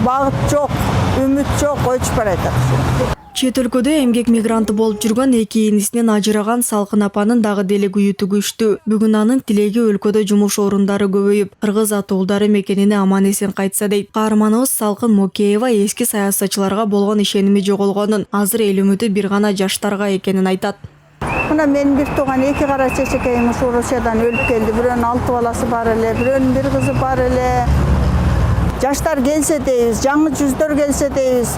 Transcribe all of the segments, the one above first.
Багыт жок, үмүт жок, өчүп баратат. Чет өлкөдө эмгек мигранты болуп жүргөн эки инисинен ажыраган Салкын апанын дагы деле күйүтү күчтүү. Бүгүн анын тилеги өлкөдө жумуш орундары көбөйүп, кыргыз атуулдары мекенине аман-эсен кайтса дейт. Каарманыбыз Салкын Мокеева эски саясатчыларга болгон ишеними жоголгонун, азыр эл үмүтү бир гана жаштарга экенин айтат. Мына менин бир тууган эки кара чечекейим ушу Россиядан өлүп келди. Бирөөнүн 6 баласы бар эле, бирөөнүн бир кызы бар эле. Жаштар келсе дейбиз, жаңы жүздөр келсе дейбиз.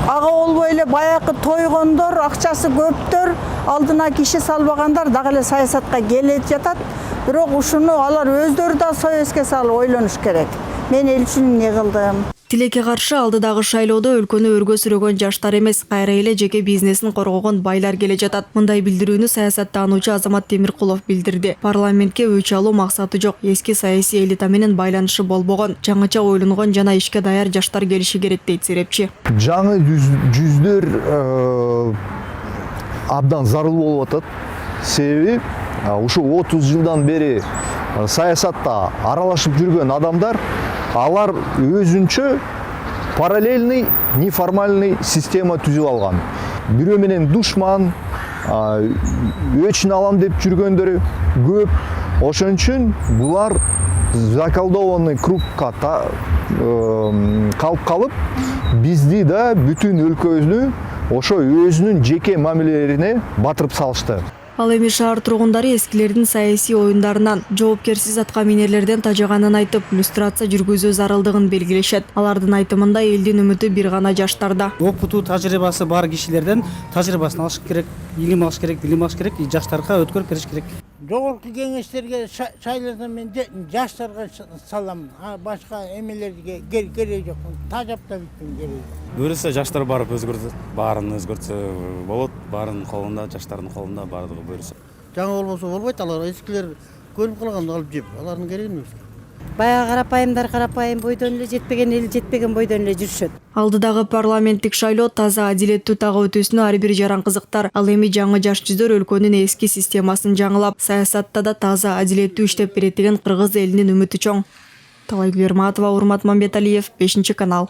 Ага болбой эле баягы тойгондор, акчасы көптөр, алдына киши салбагандар дагы эле саясатка келе жатат. Бирок ушуну алар өздөрү да совестке салып ойлонуш керек. Мен эл үчүн эмне кылдым? Тилекке каршы алдыдагы шайлоодо өлкөнү өргө сүрөгөн жаштар эмес, кайра эле жеке бизнесин коргогон байлар келе жатат. Мындай билдирүүнү саясаттануучу Азамат Темиркулов билдирди. Парламентке өч алуу максаты жок, эски саясий элита менен байланышы болбогон, жаңыча ойлонгон жана ишке даяр жаштар келиши керек дейт серепчи. Жаңы жүздөр абдан зарыл болуп атат. Себеби ушу 30 жылдан бери саясатта аралашып жүргөн адамдар, алар өзүнчө параллельный, неформальный система түзүп алган. Бирөө менен душман, өчүн алам деп жүргөндөр көп. Ошон үчүн булар заколдованный кругка калып калып, бизди да бүтүн өлкөбүздү ошо өзүнүн жеке мамилелерине батырып салышты. Ал эми шаар тургундары эскилердин саясий оюндарынан, жоопкерсиз атка минерлерден тажаганын айтып, иллюстрация жүргүзүү зарылдыгын белгилешет. Алардын айтымында элдин үмүтү бир гана жаштарда. Опыту, тажрыйбасы бар кишилерден тажрыйбасын алыш керек, билим алыш керек, жаштарга өткөрүп бериш керек. Жогорку кеңештерге шайласам мен жаштарга салам, башка эмелерге кереги жок. Тажап да бүттүм кереги. Буюрса жаштар барып баарын өзгөртсө болот, баарын колунда, жаштардын колунда бардыгы буюрса. Жаңы болбосо болбойт, алар эскилер көрүп калган алып жеп, алардын кереги эмес. Баягы карапайым бойдон эле жетпеген эл жетпеген бойдон эле жүрүшөт. Алдыдагы парламенттик шайлоо таза адилеттүү так өтүүсүнө ар бир жаран кызыктар. Ал эми жаңы жаш жүздөр өлкөнүн эски системасын жаңылап, саясатта да таза адилеттүү иштеп берет деген кыргыз элинин үмүтү чоң. Талайгүл Ерматова, Урмат Мамбеталиев, 5 канал.